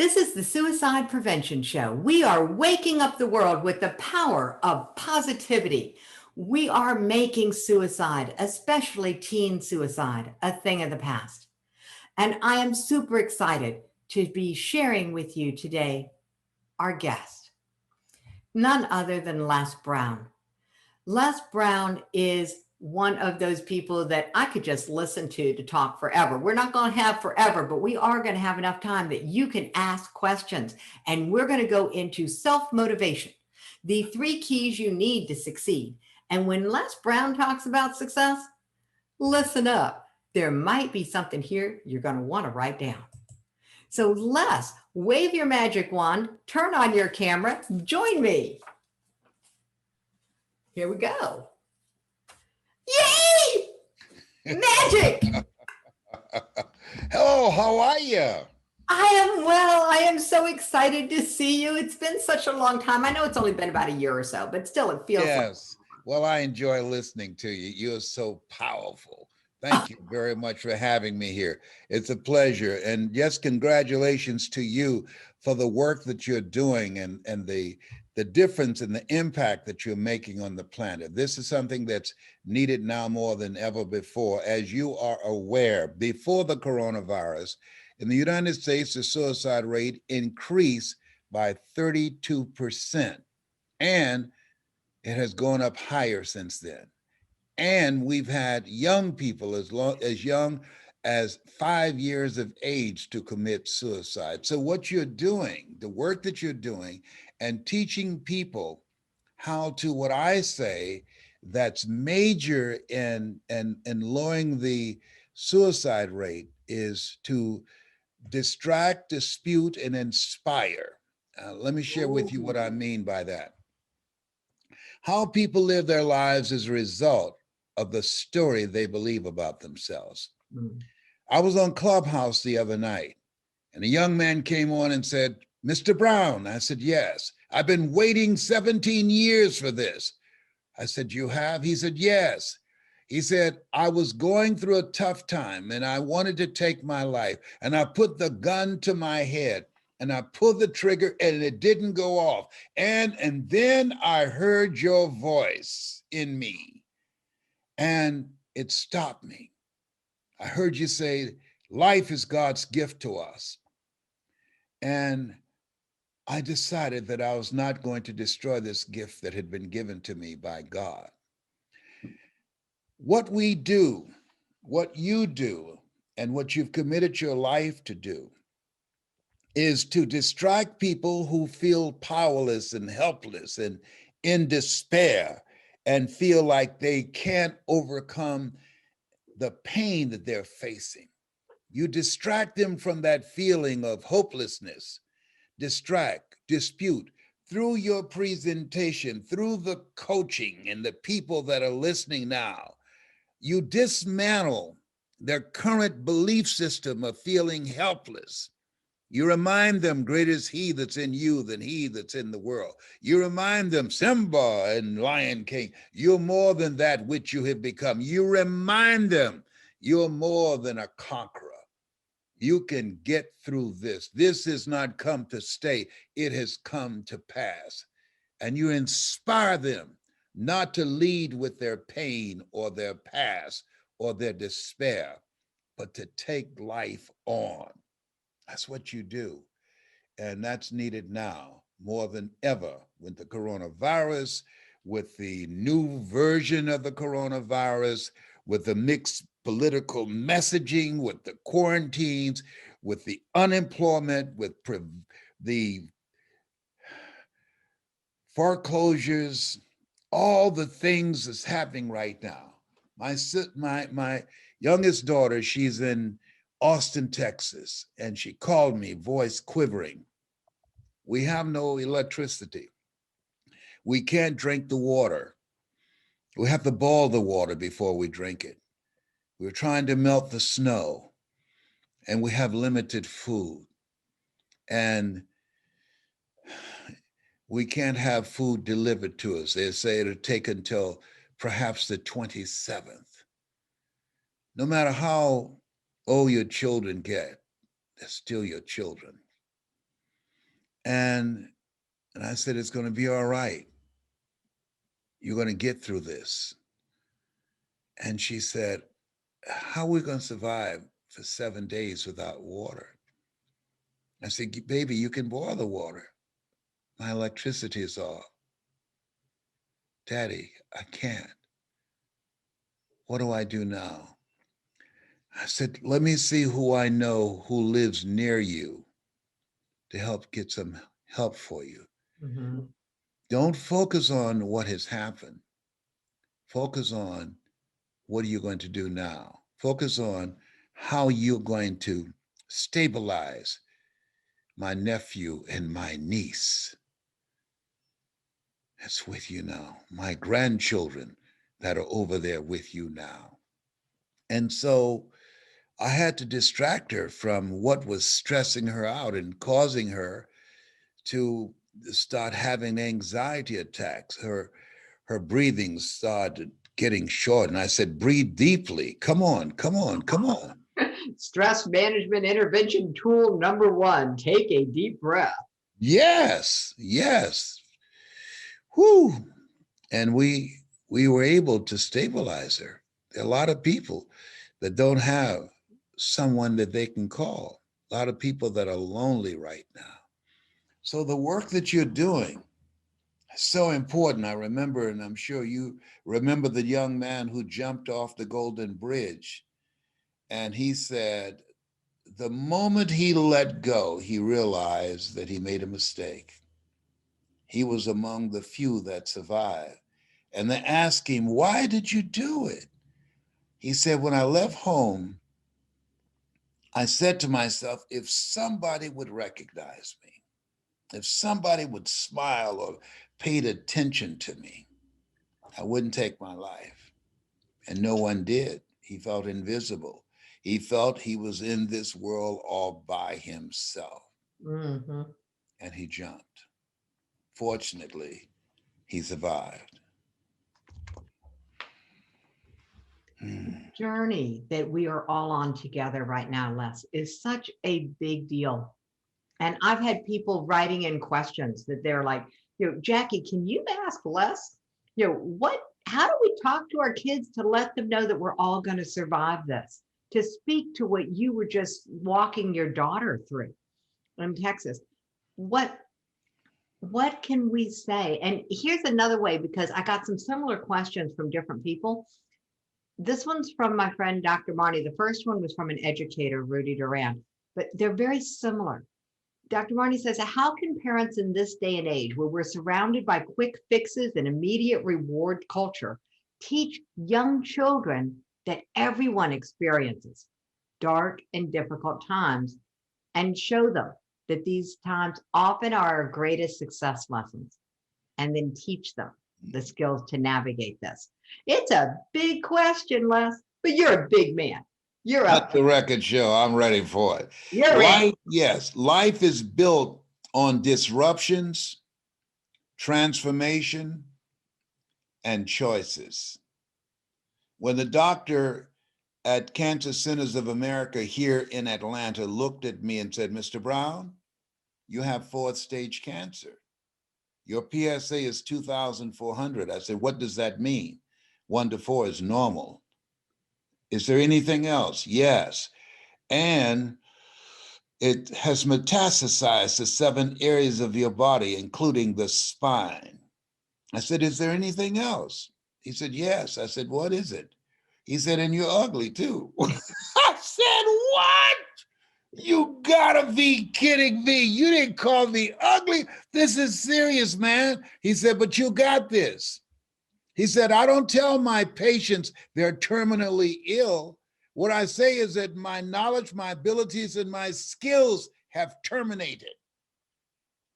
This is the Suicide Prevention Show. We are waking up the world with the power of positivity. We are making suicide, especially teen suicide, a thing of the past. And I am super excited to be sharing with you today our guest, none other than Les Brown. Les Brown is one of those people that I could just listen to talk forever. We're not going to have forever, but we are going to have enough time that you can ask questions. And we're going to go into self-motivation, the 3 keys you need to succeed. And when Les Brown talks about success, listen up. There might be something here you're going to want to write down. So Les, wave your magic wand, turn on your camera, join me. Here we go. Yay! Magic! Hello, how are you? I am well. I am so excited to see you. It's been such a long time. I know it's only been about a year or so, but still it feels Yes. Well, I enjoy listening to you. You're so powerful. Thank you very much for having me here. It's a pleasure. And yes, congratulations to you for the work that you're doing and the difference and the impact that you're making on the planet. This is something that's needed now more than ever before. As you are aware, before the coronavirus, in the United States, the suicide rate increased by 32%. And it has gone up higher since then. And we've had young people as young as 5 years of age to commit suicide. So what you're doing, the work that you're doing and teaching people how to, what I say, that's major in lowering the suicide rate is to distract, dispute, and inspire. Let me share with you what I mean by that. How people live their lives is a result of the story they believe about themselves. I was on Clubhouse the other night, and a young man came on and said, "Mr. Brown." I said, "Yes. I've been waiting 17 years for this." I said, "You have?" He said, "Yes." He said, "I was going through a tough time and I wanted to take my life, and I put the gun to my head and I pulled the trigger and it didn't go off. And then I heard your voice in me and it stopped me. I heard you say, life is God's gift to us. And I decided that I was not going to destroy this gift that had been given to me by God." What we do, what you do, and what you've committed your life to do is to distract people who feel powerless and helpless and in despair and feel like they can't overcome the pain that they're facing. You distract them from that feeling of hopelessness, distract, dispute through your presentation, through the coaching and the people that are listening now. You dismantle their current belief system of feeling helpless. You remind them, greater is he that's in you than he that's in the world. You remind them, Simba and Lion King, you're more than that which you have become. You remind them, you're more than a conqueror. You can get through this. This has not come to stay. It has come to pass. And you inspire them not to lead with their pain or their past or their despair, but to take life on. That's what you do. And that's needed now more than ever with the coronavirus, with the new version of the coronavirus, with the mixed political messaging, with the quarantines, with the unemployment, with the foreclosures, all the things that's happening right now. My youngest daughter, she's in Austin, Texas, and she called me, voice quivering. We have no electricity. We can't drink the water. We have to boil the water before we drink it. We're trying to melt the snow, and we have limited food. And we can't have food delivered to us. They say it'll take until perhaps the 27th. No matter how old your children get, they're still your children. And I said, it's going to be all right. You're going to get through this. And she said, how are we going to survive for 7 days without water? I said, baby, you can boil the water. My electricity is off. Daddy, I can't. What do I do now? I said, let me see who I know who lives near you to help get some help for you. Mm-hmm. Don't focus on what has happened. Focus on what are you going to do now? Focus on how you're going to stabilize my nephew and my niece that's with you now, my grandchildren that are over there with you now. And so I had to distract her from what was stressing her out and causing her to start having anxiety attacks. Her breathing started getting short. And I said, breathe deeply. Come on, come on, come on. Stress management intervention tool number 1, take a deep breath. Yes, yes. Whew. And we were able to stabilize her. There are a lot of people that don't have someone that they can call. A lot of people that are lonely right now. So the work that you're doing is so important. I remember, and I'm sure you remember the young man who jumped off the Golden Bridge. And he said, the moment he let go, he realized that he made a mistake. He was among the few that survived. And they asked him, why did you do it? He said, when I left home, I said to myself, if somebody would recognize me, if somebody would smile or paid attention to me, I wouldn't take my life. And no one did. He felt invisible. He felt he was in this world all by himself. Mm-hmm. And he jumped. Fortunately, he survived. Journey that we are all on together right now, Les, is such a big deal. And I've had people writing in questions that they're like, Jackie, can you ask Les, how do we talk to our kids to let them know that we're all going to survive this? To speak to what you were just walking your daughter through in Texas. What can we say? And here's another way, because I got some similar questions from different people. This one's from my friend, Dr. Marley. The first one was from an educator, Rudy Duran, but they're very similar. Dr. Marley says, how can parents in this day and age, where we're surrounded by quick fixes and immediate reward culture, teach young children that everyone experiences dark and difficult times and show them that these times often are our greatest success lessons, and then teach them the skills to navigate this? It's a big question, Les, but you're a big man. You're Let up. the record show I'm ready for it. You're life, yes, life is built on disruptions, transformation, and choices. When the doctor at Cancer Centers of America here in Atlanta looked at me and said, Mr. Brown, you have 4th stage cancer. Your PSA is 2,400. I said, what does that mean? 1 to 4 is normal. Is there anything else? Yes. And it has metastasized to 7 areas of your body, including the spine. I said, is there anything else? He said, yes. I said, what is it? He said, and you're ugly too. I said, what? You gotta be kidding me. You didn't call me ugly. This is serious, man. He said, but you got this. He said, I don't tell my patients they're terminally ill. What I say is that my knowledge, my abilities, and my skills have terminated.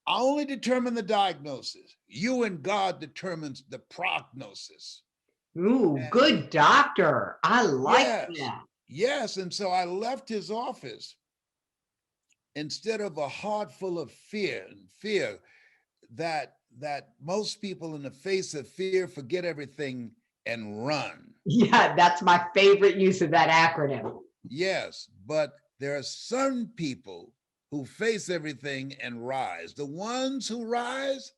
I only determine the diagnosis. You and God determines the prognosis. Ooh, good doctor. I like that. Yes. And so I left his office instead of a heart full of fear that most people in the face of fear forget everything and run. Yeah, that's my favorite use of that acronym. Yes, but there are some people who face everything and rise. The ones who rise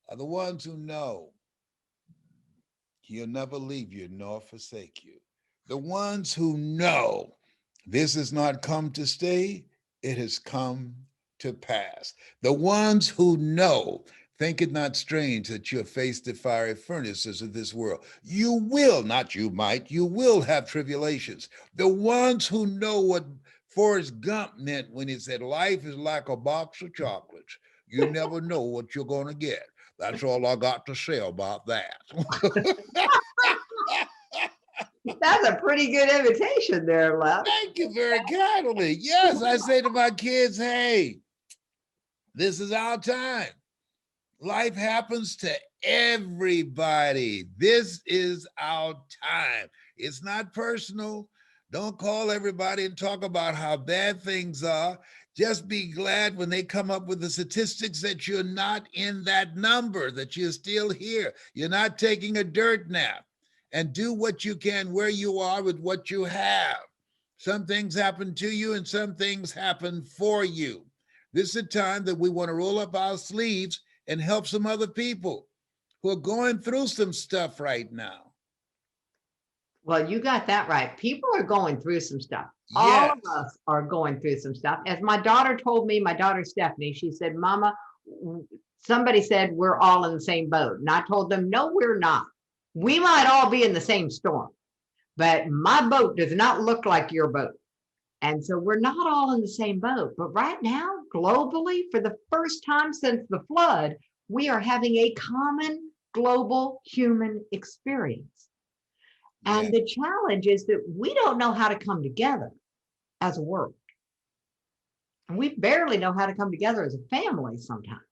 are the ones who know he'll never leave you nor forsake you. The ones who know this has not come to stay, it has come to pass. The ones who know, think it not strange that you'll face the fiery furnaces of this world. You will, not you might, you will have tribulations. The ones who know what Forrest Gump meant when he said, life is like a box of chocolates. You never know what you're going to get. That's all I got to say about that. That's a pretty good invitation there, Love. Thank you very kindly. Yes, I say to my kids, hey, this is our time. Life happens to everybody. This is our time. It's not personal. Don't call everybody and talk about how bad things are. Just be glad when they come up with the statistics that you're not in that number, that you're still here. You're not taking a dirt nap. And do what you can where you are with what you have. Some things happen to you and some things happen for you. This is a time that we want to roll up our sleeves and help some other people who are going through some stuff right now. Well, you got that right. People are going through some stuff. Yes. All of us are going through some stuff. As my daughter told me, my daughter Stephanie, she said, Mama, somebody said we're all in the same boat. And I told them, no, we're not. We might all be in the same storm, but my boat does not look like your boat. And so we're not all in the same boat. But right now, globally, for the first time since the flood, we are having a common global human experience. And the challenge is that we don't know how to come together as a world. And we barely know how to come together as a family sometimes.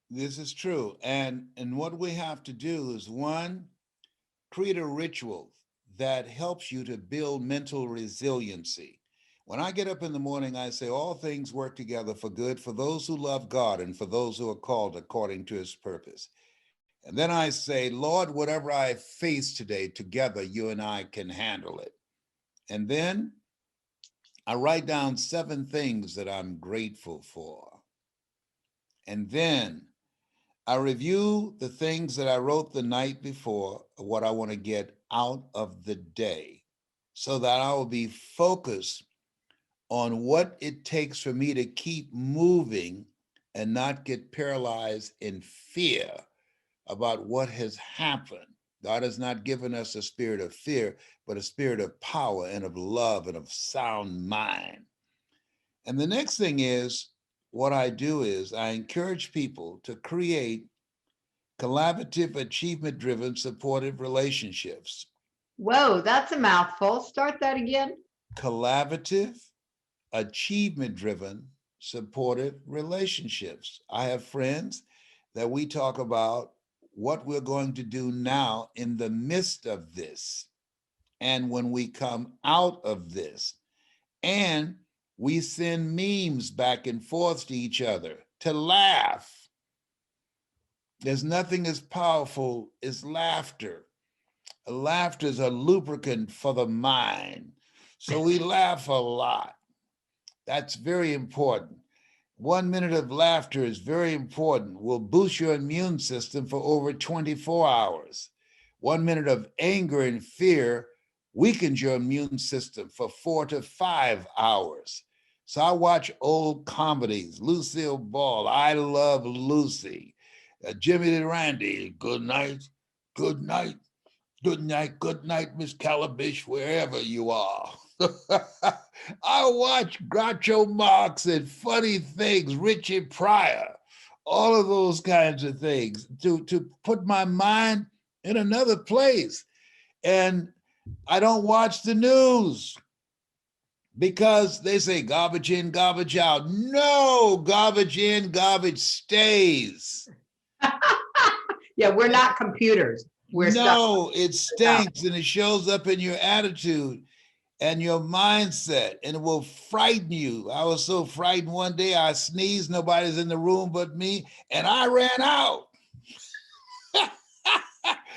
This is true. And what we have to do is, one, create a ritual that helps you to build mental resiliency. When I get up in the morning, I say, all things work together for good for those who love God and for those who are called according to his purpose. And then I say, Lord, whatever I face today, together, you and I can handle it. And then I write down 7 things that I'm grateful for. And then I review the things that I wrote the night before, what I want to get out of the day, so that I will be focused on what it takes for me to keep moving and not get paralyzed in fear about what has happened. God has not given us a spirit of fear, but a spirit of power and of love and of sound mind. And the next thing is, what I do is I encourage people to create collaborative, achievement-driven, supportive relationships. Whoa, that's a mouthful. Start that again. Collaborative, achievement-driven, supportive relationships. I have friends that we talk about what we're going to do now in the midst of this, and when we come out of this. And we send memes back and forth to each other to laugh. There's nothing as powerful as laughter. Laughter is a lubricant for the mind. So we laugh a lot. That's very important. 1 minute of laughter is very important. Will boost your immune system for over 24 hours. 1 minute of anger and fear weakens your immune system for 4 to 5 hours. So I watch old comedies, Lucille Ball, I Love Lucy, Jimmy and Randy, good night, good night, good night, good night, Miss Calabish, wherever you are. I watch Groucho Marx and Funny Things, Richie Pryor, all of those kinds of things to put my mind in another place. And I don't watch the news because they say garbage in, garbage out. No, garbage in, garbage stays. Yeah, we're not computers. No, it stinks and it shows up in your attitude and your mindset, and it will frighten you. I was so frightened one day, I sneezed, nobody's in the room but me, and I ran out.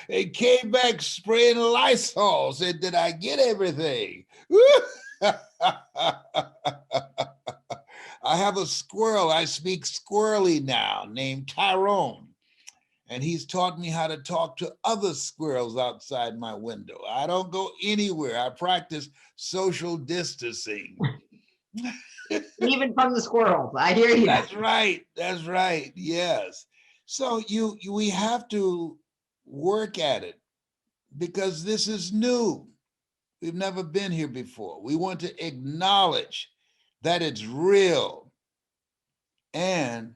They came back spraying Lysol, said, did I get everything? I have a squirrel. I speak squirrely now, named Tyrone. And he's taught me how to talk to other squirrels outside my window. I don't go anywhere. I practice social distancing. Even from the squirrels. I hear you. That's right. That's right. Yes. So we have to work at it because this is new. We've never been here before. We want to acknowledge that it's real and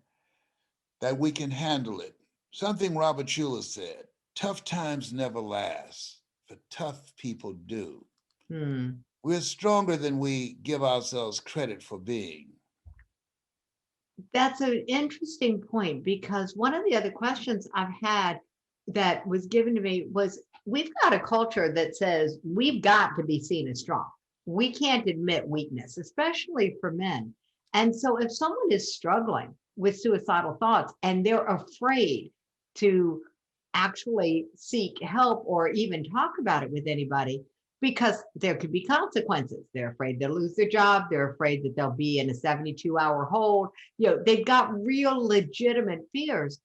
that we can handle it. Something Robert Schuller said, tough times never last, but tough people do. We're stronger than we give ourselves credit for being. That's an interesting point, because one of the other questions I've had that was given to me was, we've got a culture that says we've got to be seen as strong. We can't admit weakness, especially for men. And so if someone is struggling with suicidal thoughts and they're afraid to actually seek help or even talk about it with anybody, because there could be consequences. They're afraid they'll lose their job. They're afraid that they'll be in a 72-hour hold. They've got real legitimate fears.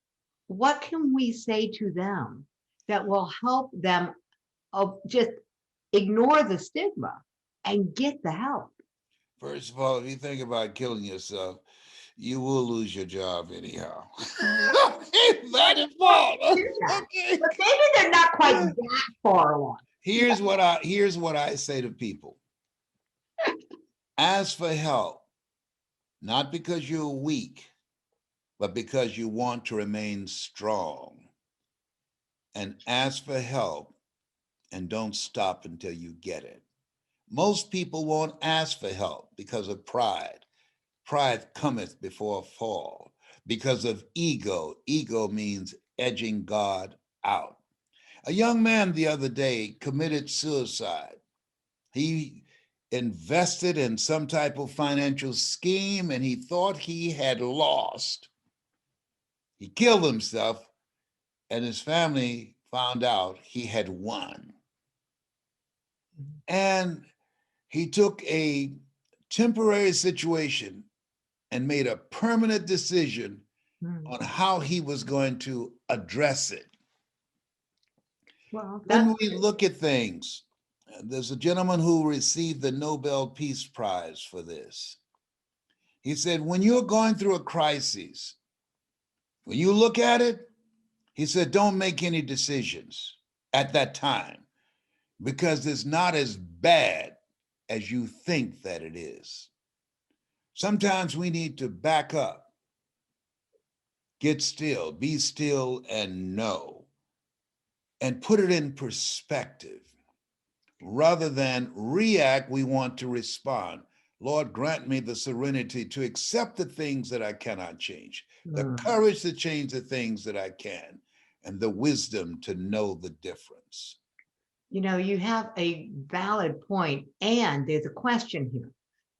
What can we say to them that will help them just ignore the stigma and get the help? First of all, if you think about killing yourself, you will lose your job anyhow. That is fault. Okay. But maybe they're not quite that far along. Here's what I say to people. Ask for help, not because you're weak, but because you want to remain strong. And ask for help and don't stop until you get it. Most people won't ask for help because of pride. Pride cometh before a fall. Because of ego. Ego means edging God out. A young man the other day committed suicide. He invested in some type of financial scheme and he thought he had lost. He killed himself and his family found out he had won. And he took a temporary situation and made a permanent decision on how he was going to address it. Well, When we look at things, there's a gentleman who received the Nobel Peace Prize for this. He said, when you're going through a crisis, when you look at it, he said, don't make any decisions at that time because it's not as bad as you think that it is. Sometimes we need to back up, get still, be still and know, and put it in perspective. Rather than react, we want to respond. Lord, grant me the serenity to accept the things that I cannot change, the courage to change the things that I can, and the wisdom to know the difference. You have a valid point, and there's a question here,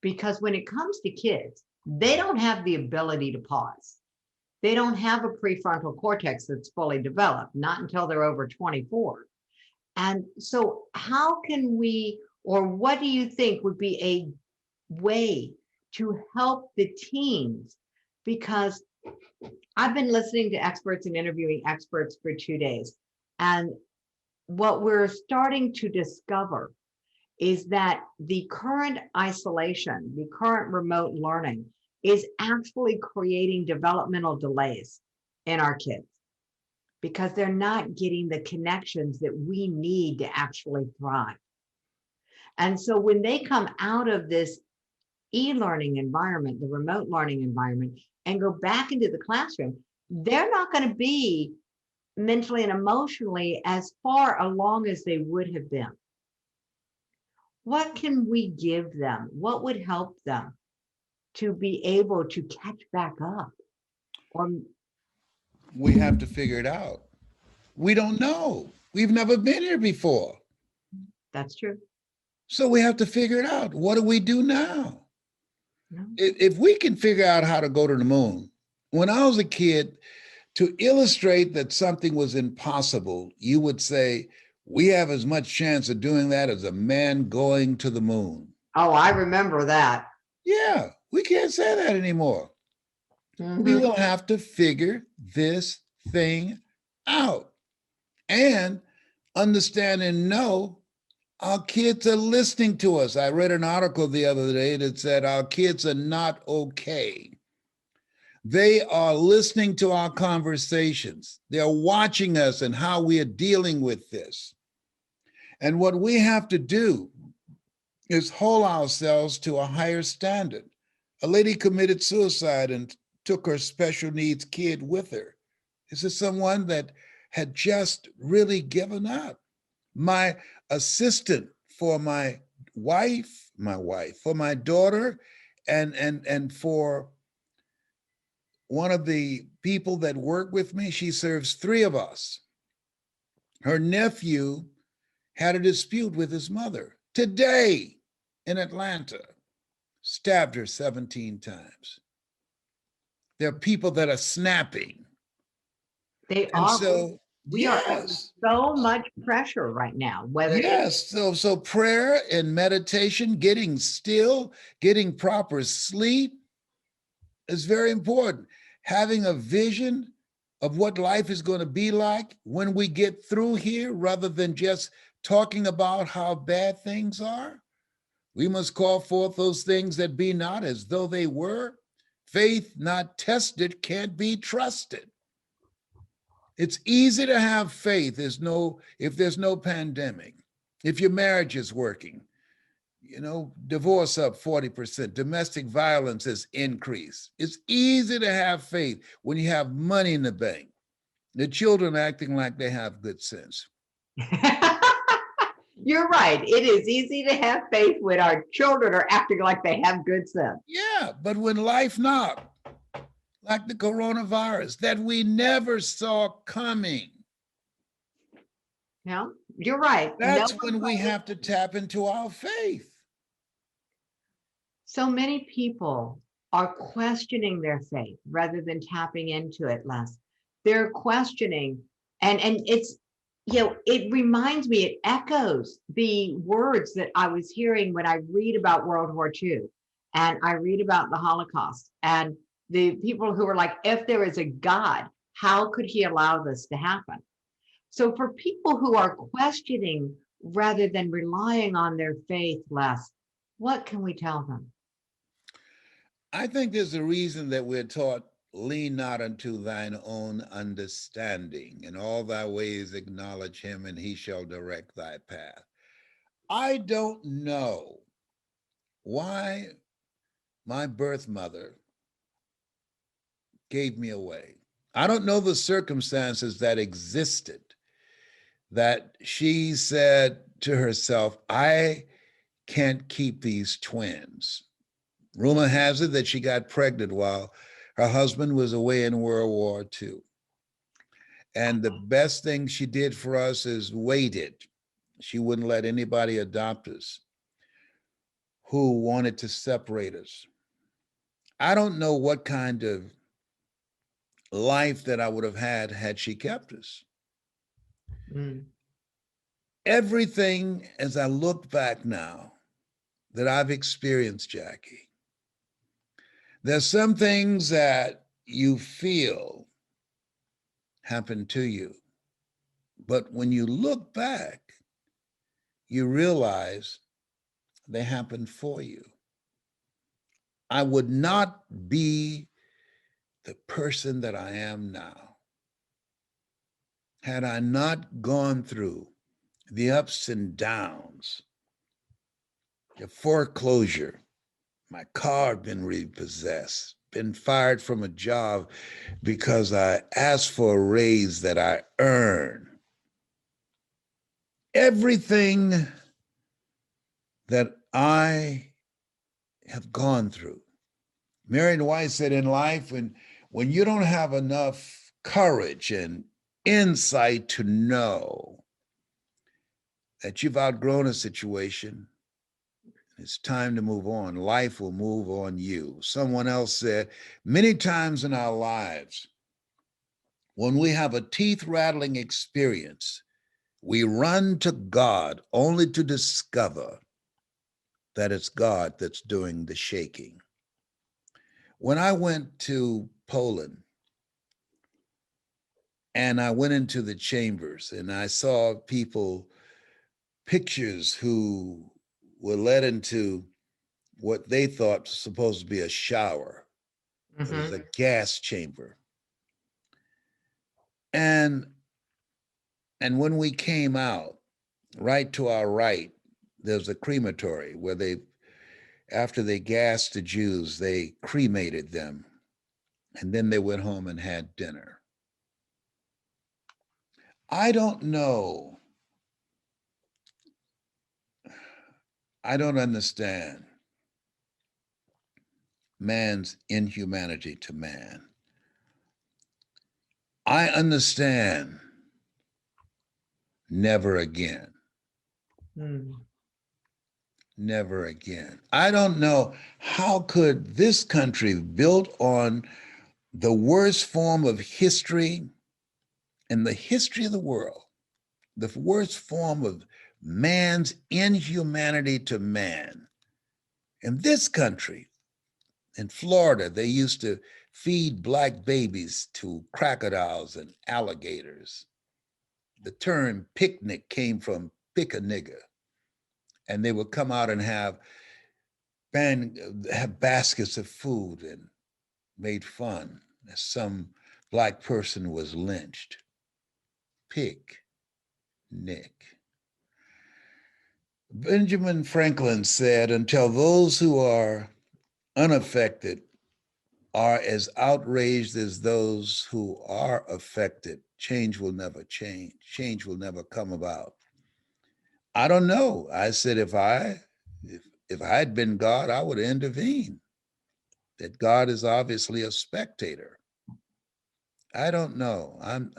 because when it comes to kids, they don't have the ability to pause. They don't have a prefrontal cortex that's fully developed, not until they're over 24. And so how can we, or what do you think would be a way to help the teens? Because I've been listening to experts and interviewing experts for 2 days. And what we're starting to discover is that the current isolation, the current remote learning is actually creating developmental delays in our kids because they're not getting the connections that we need to actually thrive. And so when they come out of this e-learning environment, the remote learning environment, and go back into the classroom, they're not going to be mentally and emotionally as far along as they would have been. What can we give them? What would help them to be able to catch back up? We have to figure it out. We don't know. We've never been here before. That's true. So we have to figure it out. What do we do now? No. If we can figure out how to go to the moon, when I was a kid, to illustrate that something was impossible, you would say, we have as much chance of doing that as a man going to the moon. Oh, I remember that. Yeah. We can't say that anymore. We Mhm. will have to figure this thing out and understand and know our kids are listening to us. I read an article the other day that said our kids are not okay. They are listening to our conversations. They're watching us and how we are dealing with this. And what we have to do is hold ourselves to a higher standard. A lady committed suicide and took her special needs kid with her. This is someone that had just really given up. My assistant for my wife, for my daughter, and for one of the people that work with me, she serves three of us. Her nephew had a dispute with his mother today in Atlanta, stabbed her 17 times. There are people that are snapping. They And are. so, We are under yes, so much pressure right now, whether it's yes. So prayer and meditation, getting still, getting proper sleep is very important. Having a vision of what life is going to be like when we get through here, rather than just talking about how bad things are. We must call forth those things that be not as though they were. Faith not tested can't be trusted. It's easy to have faith. If there's no pandemic, if your marriage is working, divorce up 40%, domestic violence has increased. It's easy to have faith when you have money in the bank. The children acting like they have good sense. you're right. It is easy to have faith when our children are acting like they have good sense. Yeah, but when life knocked, like the coronavirus that we never saw coming, No, you're right. No that's one when we told us. have to tap into our faith. So many people are questioning their faith rather than tapping into it less. They're questioning, and it's, it reminds me, it echoes the words that I was hearing when I read about World War II and I read about the Holocaust and the people who were like, if there is a God, how could he allow this to happen? So for people who are questioning rather than relying on their faith less, what can we tell them? I think there's a reason that we're taught lean not unto thine own understanding. In all thy ways acknowledge him, and he shall direct thy path. I don't know why my birth mother gave me away. I don't know the circumstances that existed that she said to herself, I can't keep these twins. Rumor has it that she got pregnant while her husband was away in World War II. And the best thing she did for us is waited. She wouldn't let anybody adopt us who wanted to separate us. I don't know what kind of life that I would have had she kept us. Mm. Everything, as I look back now, that I've experienced, Jackie, there's some things that you feel happen to you. But when you look back, you realize they happened for you. I would not be the person that I am now had I not gone through the ups and downs, the foreclosure, my car had been repossessed, been fired from a job because I asked for a raise that I earned. Everything that I have gone through. Marion White said in life, when you don't have enough courage and insight to know that you've outgrown a situation, it's time to move on. Life will move on you. Someone else said, many times in our lives, when we have a teeth rattling experience, we run to God only to discover that it's God that's doing the shaking. When I went to Poland and I went into the chambers and I saw people, pictures who were led into what they thought was supposed to be a shower. It was a gas chamber. And when we came out, right to our right, there's a crematory where they, after they gassed the Jews, they cremated them. And then they went home and had dinner. I don't know. I don't understand man's inhumanity to man. I understand never again. Never again. I don't know how could this country, built on the worst form of history in the history of the world, the worst form of man's inhumanity to man. In this country, in Florida, they used to feed Black babies to crocodiles and alligators. The term picnic came from pick a nigger. And they would come out and have baskets of food and made fun as some Black person was lynched. Picnic. Benjamin Franklin said, until those who are unaffected are as outraged as those who are affected, change will never change. Change will never come about. I don't know. I said, if I had been God, I would intervene. That God is obviously a spectator. I don't know. I'm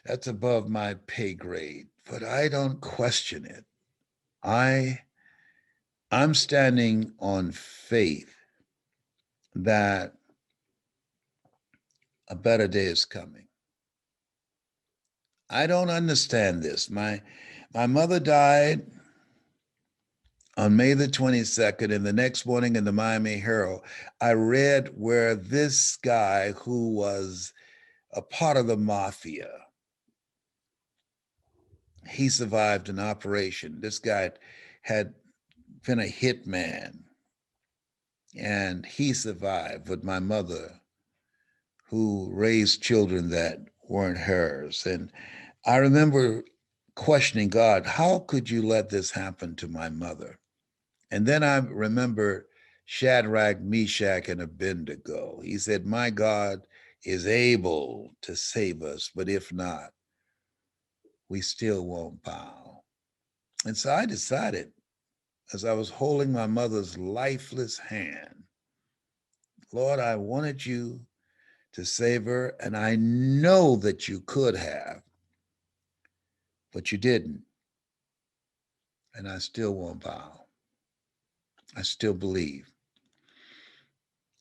that's above my pay grade, but I don't question it. I'm standing on faith that a better day is coming. I don't understand this. My mother died on May the 22nd, and the next morning in the Miami Herald, I read where this guy who was a part of the mafia, he survived an operation. This guy had been a hitman, and he survived with my mother, who raised children that weren't hers. And I remember questioning God, how could you let this happen to my mother? And then I remember Shadrach, Meshach, and Abednego. He said, my God is able to save us, but if not, we still won't bow. And so I decided, as I was holding my mother's lifeless hand, Lord, I wanted you to save her, and I know that you could have, but you didn't. And I still won't bow. I still believe.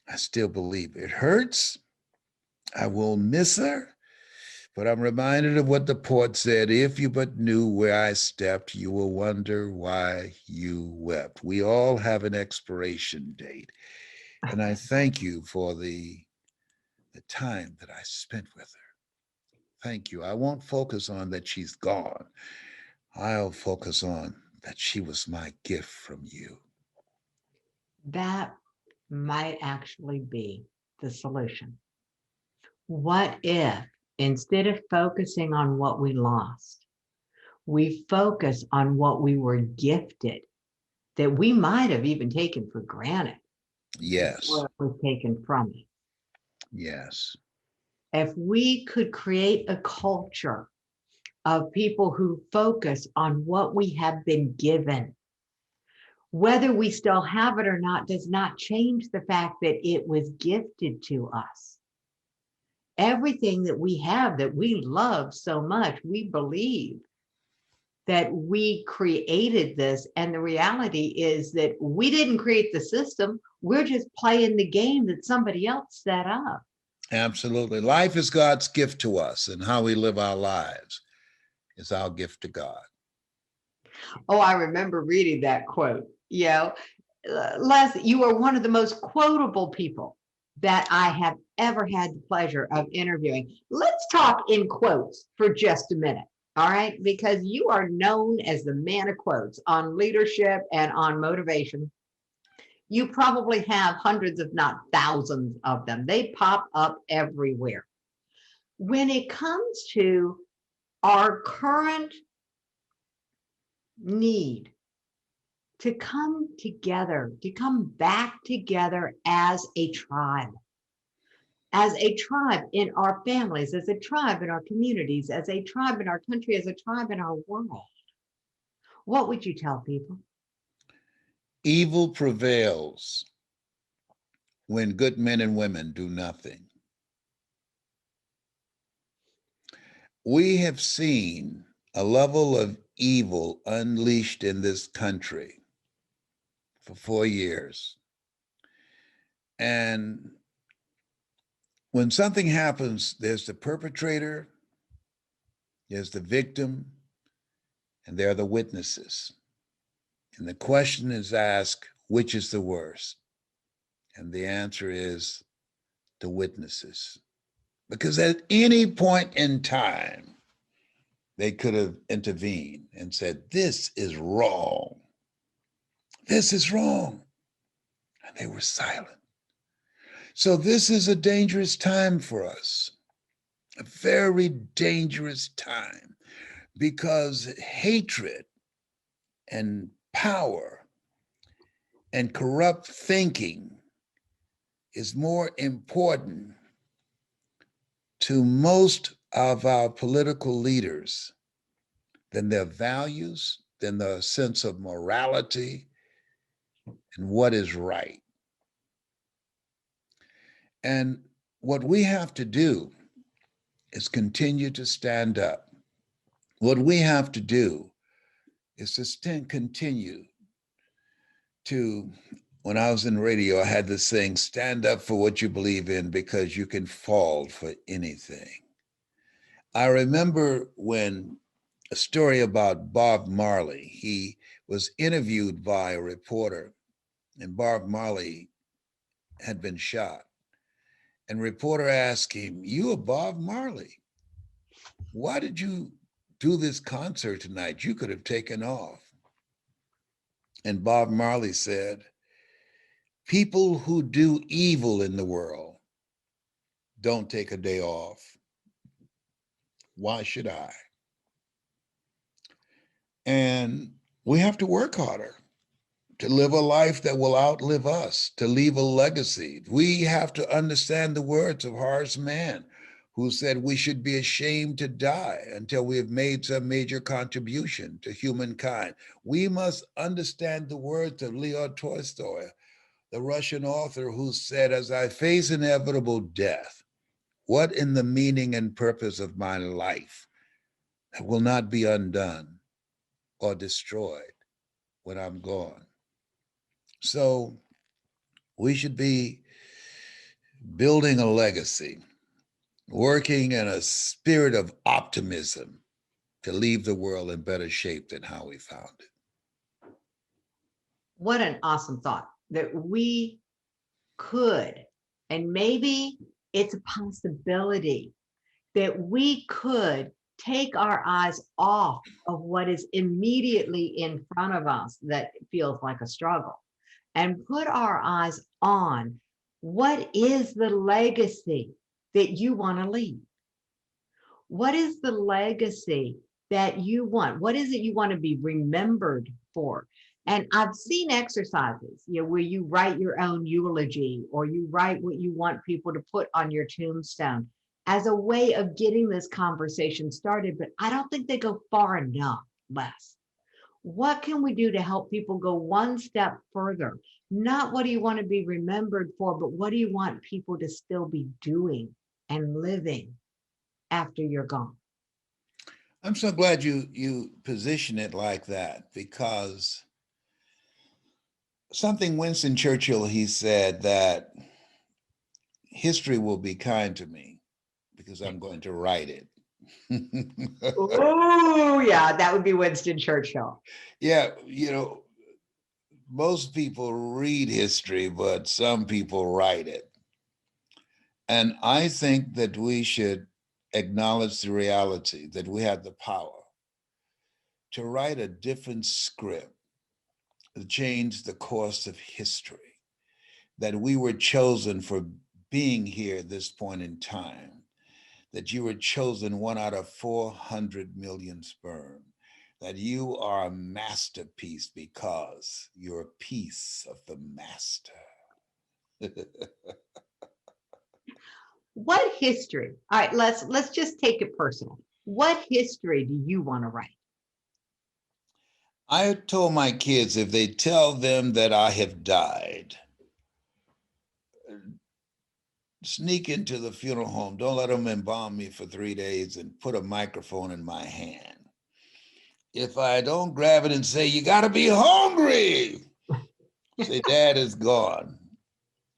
I still believe. It hurts. I will miss her. But I'm reminded of what the poet said, if you but knew where I stepped, you will wonder why you wept. We all have an expiration date. And I thank you for the time that I spent with her. Thank you. I won't focus on that she's gone. I'll focus on that she was my gift from you. That might actually be the solution. What if, instead of focusing on what we lost, we focus on what we were gifted, that we might have even taken for granted Yes. before it was taken from us? Yes. If we could create a culture of people who focus on what we have been given, whether we still have it or not does not change the fact that it was gifted to us. Everything that we have that we love so much, we believe that we created this. And the reality is that we didn't create the system. We're just playing the game that somebody else set up. Absolutely. Life is God's gift to us, and how we live our lives is our gift to God. Oh, I remember reading that quote. Les, you are one of the most quotable people that I have ever had the pleasure of interviewing. Let's talk in quotes for just a minute. All right. Because you are known as the man of quotes on leadership and on motivation. You probably have hundreds, if not thousands of them. They pop up everywhere. When it comes to our current need to come together, to come back together as a tribe in our families, as a tribe in our communities, as a tribe in our country, as a tribe in our world. What would you tell people? Evil prevails when good men and women do nothing. We have seen a level of evil unleashed in this country for 4 years. And when something happens, there's the perpetrator, there's the victim, and there are the witnesses. And the question is asked, which is the worst? And the answer is the witnesses. Because at any point in time, they could have intervened and said, this is wrong. This is wrong. And they were silent. So this is a dangerous time for us, a very dangerous time, because hatred and power and corrupt thinking is more important to most of our political leaders than their values, than the sense of morality and what is right. And what we have to do is continue to stand up. What we have to do is to continue to, when I was in radio, I had this saying, stand up for what you believe in because you can fall for anything. I remember when a story about Bob Marley, he was interviewed by a reporter, and Bob Marley had been shot. And reporter asked him, you are Bob Marley. Why did you do this concert tonight? You could have taken off. And Bob Marley said, people who do evil in the world don't take a day off. Why should I? And we have to work harder to live a life that will outlive us, to leave a legacy. We have to understand the words of Horace Mann, who said we should be ashamed to die until we have made some major contribution to humankind. We must understand the words of Leo Tolstoy, the Russian author, who said, as I face inevitable death, what in the meaning and purpose of my life that will not be undone or destroyed when I'm gone? So we should be building a legacy, working in a spirit of optimism to leave the world in better shape than how we found it. What an awesome thought that we could, and maybe it's a possibility that we could take our eyes off of what is immediately in front of us that feels like a struggle and put our eyes on what is the legacy that you want to leave? What is the legacy that you want? What is it you want to be remembered for? And I've seen exercises, where you write your own eulogy or you write what you want people to put on your tombstone as a way of getting this conversation started. But I don't think they go far enough, Les. What can we do to help people go one step further? Not what do you want to be remembered for, but what do you want people to still be doing and living after you're gone? I'm so glad you position it like that, because something Winston Churchill, he said that history will be kind to me because I'm going to write it. Oh, yeah, that would be Winston Churchill. Yeah, most people read history, but some people write it. And I think that we should acknowledge the reality that we have the power to write a different script to change the course of history, that we were chosen for being here at this point in time, that you were chosen 1 out of 400 million sperm, that you are a masterpiece because you're a piece of the master. What history? All right, let's just take it personal. What history do you want to write? I told my kids if they tell them that I have died, sneak into the funeral home. Don't let them embalm me for 3 days and put a microphone in my hand. If I don't grab it and say, you got to be hungry, say, Dad is gone,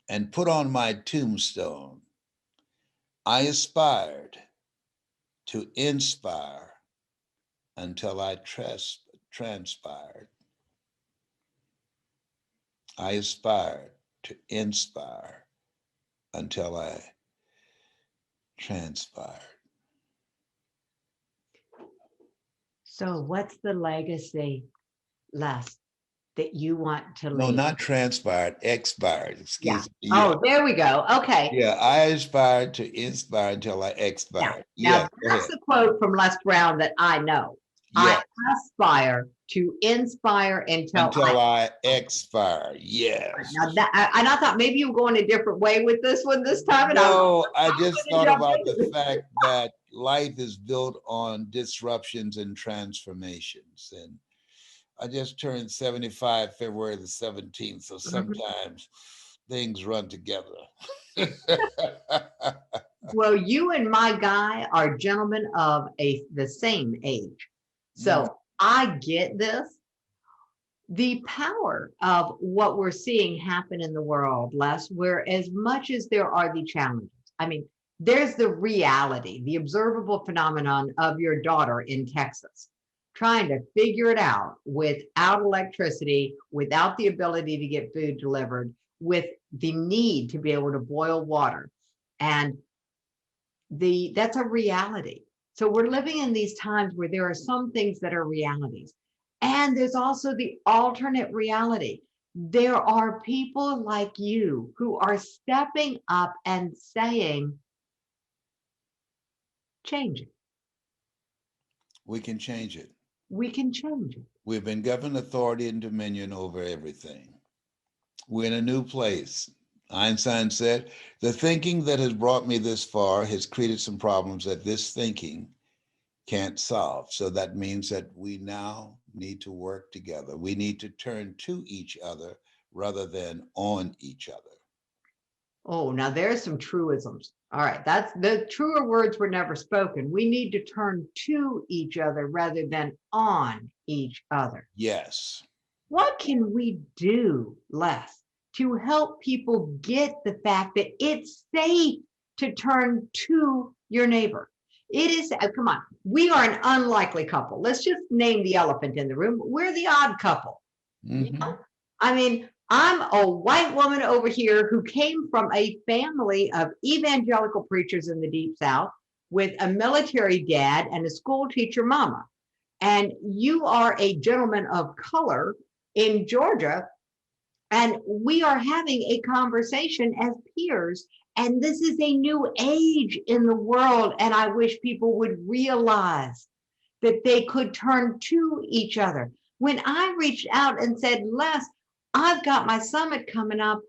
and put on my tombstone, I aspired to inspire until I transpired. I aspired to inspire until I transpired. So what's the legacy, Les, that you want to No, leave? not transpired, expired. Yeah. Excuse me. Yeah. Oh, there we go. Okay. Yeah, I aspired to inspire until I expired. Now Yes, go that's ahead. the quote from Les Brown that I know. Yes, I aspire to inspire until I expire. Yes. Now that and I thought maybe you were going a different way with this one this time, and No, I just gonna thought jump about into the it. fact that life is built on disruptions and transformations. And I just turned 75 February the 17th. So Mhm. sometimes things run together. Well, you and my guy are gentlemen of the same age, Mm, so I get this. The power of what we're seeing happen in the world, Les, where as much as there are the challenges, I mean, there's the reality, the observable phenomenon of your daughter in Texas trying to figure it out without electricity, without the ability to get food delivered, with the need to be able to boil water. And that's a reality. So we're living in these times where there are some things that are realities. And there's also the alternate reality. There are people like you who are stepping up and saying, change it. we can change it. We can change it. We've been given authority and dominion over everything. We're in a new place. Einstein said, the thinking that has brought me this far has created some problems that this thinking can't solve. So that means that we now need to work together. We need to turn to each other rather than on each other. Oh, now there's some truisms. All right, that's the truer words were never spoken. We need to turn to each other rather than on each other. Yes. What can we do, Les, to help people get the fact that it's safe to turn to your neighbor? It is, come on, we are an unlikely couple. Let's just name the elephant in the room. We're the odd couple. You Mm-hmm. know? I mean, I'm a white woman over here who came from a family of evangelical preachers in the Deep South with a military dad and a school teacher mama. And you are a gentleman of color in Georgia, and we are having a conversation as peers. And this is a new age in the world. And I wish people would realize that they could turn to each other. When I reached out and said, Les, I've got my summit coming up.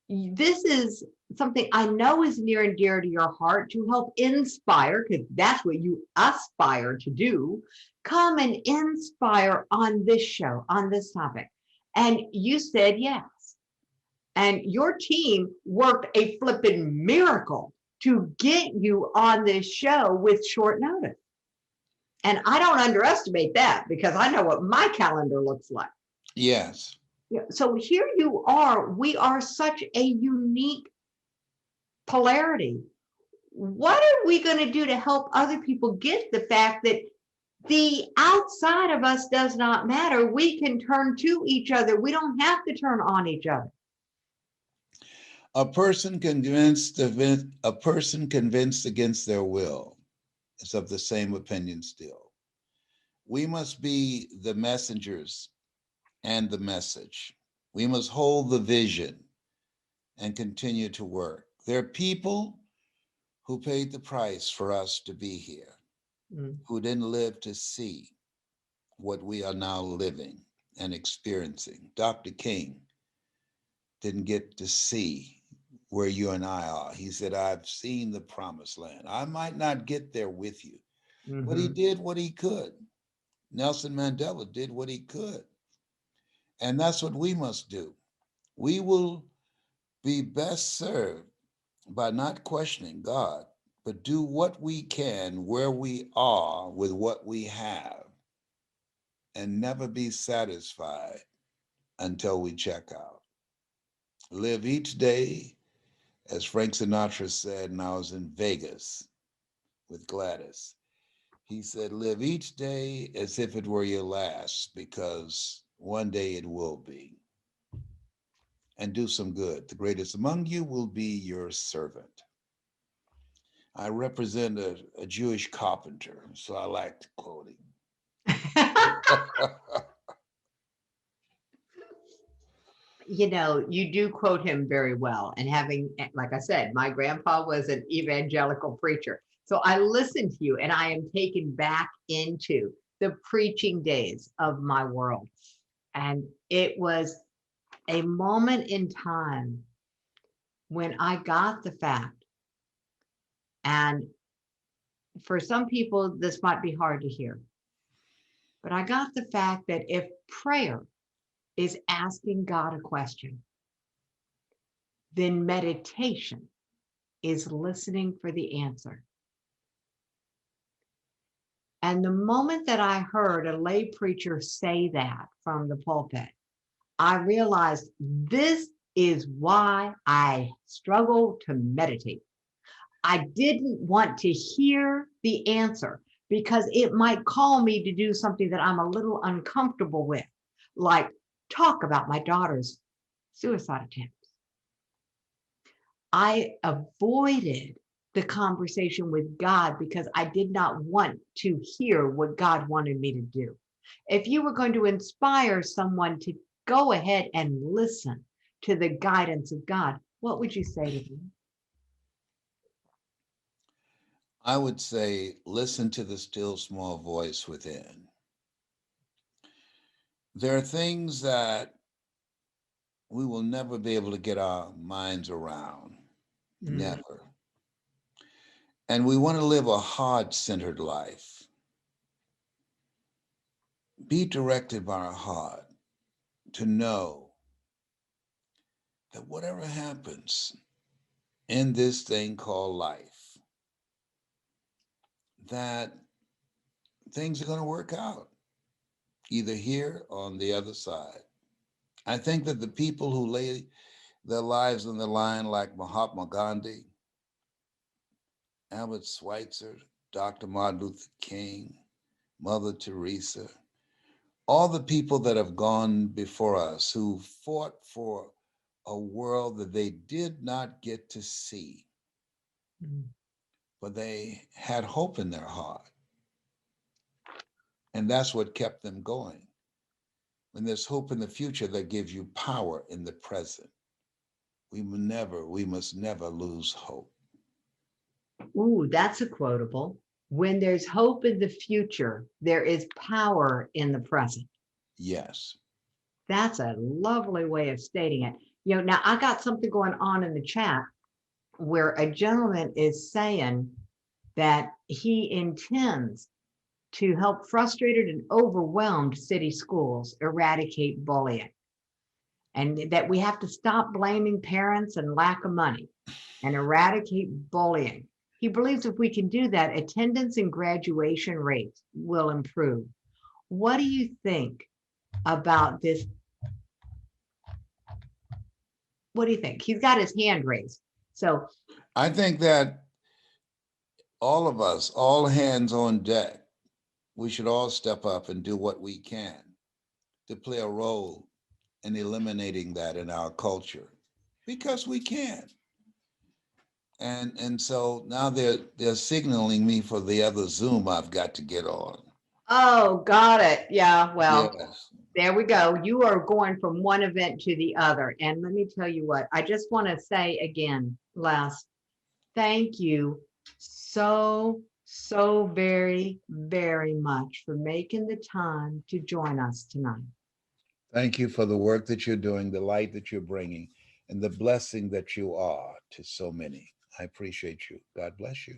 This is something I know is near and dear to your heart to help inspire, because that's what you aspire to do. Come and inspire on this show, on this topic. And you said yes. And your team worked a flipping miracle to get you on this show with short notice. And I don't underestimate that because I know what my calendar looks like. Yes. Yeah, so here you are. We are such a unique polarity. What are we going to do to help other people get the fact that The outside of us does not matter. We can turn to each other. We don't have to turn on each other. A person convinced against their will is of the same opinion still. We must be the messengers and the message. We must hold the vision and continue to work. There are people who paid the price for us to be here, who didn't live to see what we are now living and experiencing. Dr. King didn't get to see where you and I are. He said, I've seen the promised land. I might not get there with you, but he did what he could. Nelson Mandela did what he could. And that's what we must do. We will be best served by not questioning God, but do what we can where we are with what we have and never be satisfied until we check out. Live each day, as Frank Sinatra said, and I was in Vegas with Gladys. He said, live each day as if it were your last, because one day it will be. And do some good. The greatest among you will be your servant. I represent a Jewish carpenter, so I like quoting. You know, you do quote him very well. And having, like I said, my grandpa was an evangelical preacher. So I listen to you and I am taken back into the preaching days of my world. And it was a moment in time when I got the fact, and for some people, this might be hard to hear, but I got the fact that if prayer is asking God a question, then meditation is listening for the answer. And the moment that I heard a lay preacher say that from the pulpit, I realized this is why I struggle to meditate. I didn't want to hear the answer because it might call me to do something that I'm a little uncomfortable with, like talk about my daughter's suicide attempt. I avoided the conversation with God because I did not want to hear what God wanted me to do. If you were going to inspire someone to go ahead and listen to the guidance of God, what would you say to them? I would say, listen to the still small voice within. There are things that we will never be able to get our minds around. Never. And we want to live a heart-centered life. Be directed by our heart to know that whatever happens in this thing called life, that things are going to work out, either here or on the other side. I think that the people who lay their lives on the line, like Mahatma Gandhi, Albert Schweitzer, Dr. Martin Luther King, Mother Teresa, all the people that have gone before us who fought for a world that they did not get to see, but they had hope in their heart. And that's what kept them going. When there's hope in the future, that gives you power in the present. We must never lose hope. Ooh, that's a quotable. When there's hope in the future, there is power in the present. Yes. That's a lovely way of stating it. You know, now I got something going on in the chat where a gentleman is saying that he intends to help frustrated and overwhelmed city schools eradicate bullying, and that we have to stop blaming parents and lack of money and eradicate bullying. He believes if we can do that, attendance and graduation rates will improve. What do you think about this? What do you think? He's got his hand raised. So I think that all of us, all hands on deck, we should all step up and do what we can to play a role in eliminating that in our culture, because we can. And so now they're signaling me for the other Zoom I've got to get on. Oh, got it. Yeah, well, Yes. there we go. You are going from one event to the other. And let me tell you what, I just want to say again, Les, thank you so very, very much for making the time to join us tonight. Thank you for the work that you're doing, the light that you're bringing, and the blessing that you are to so many. I appreciate you. God bless you.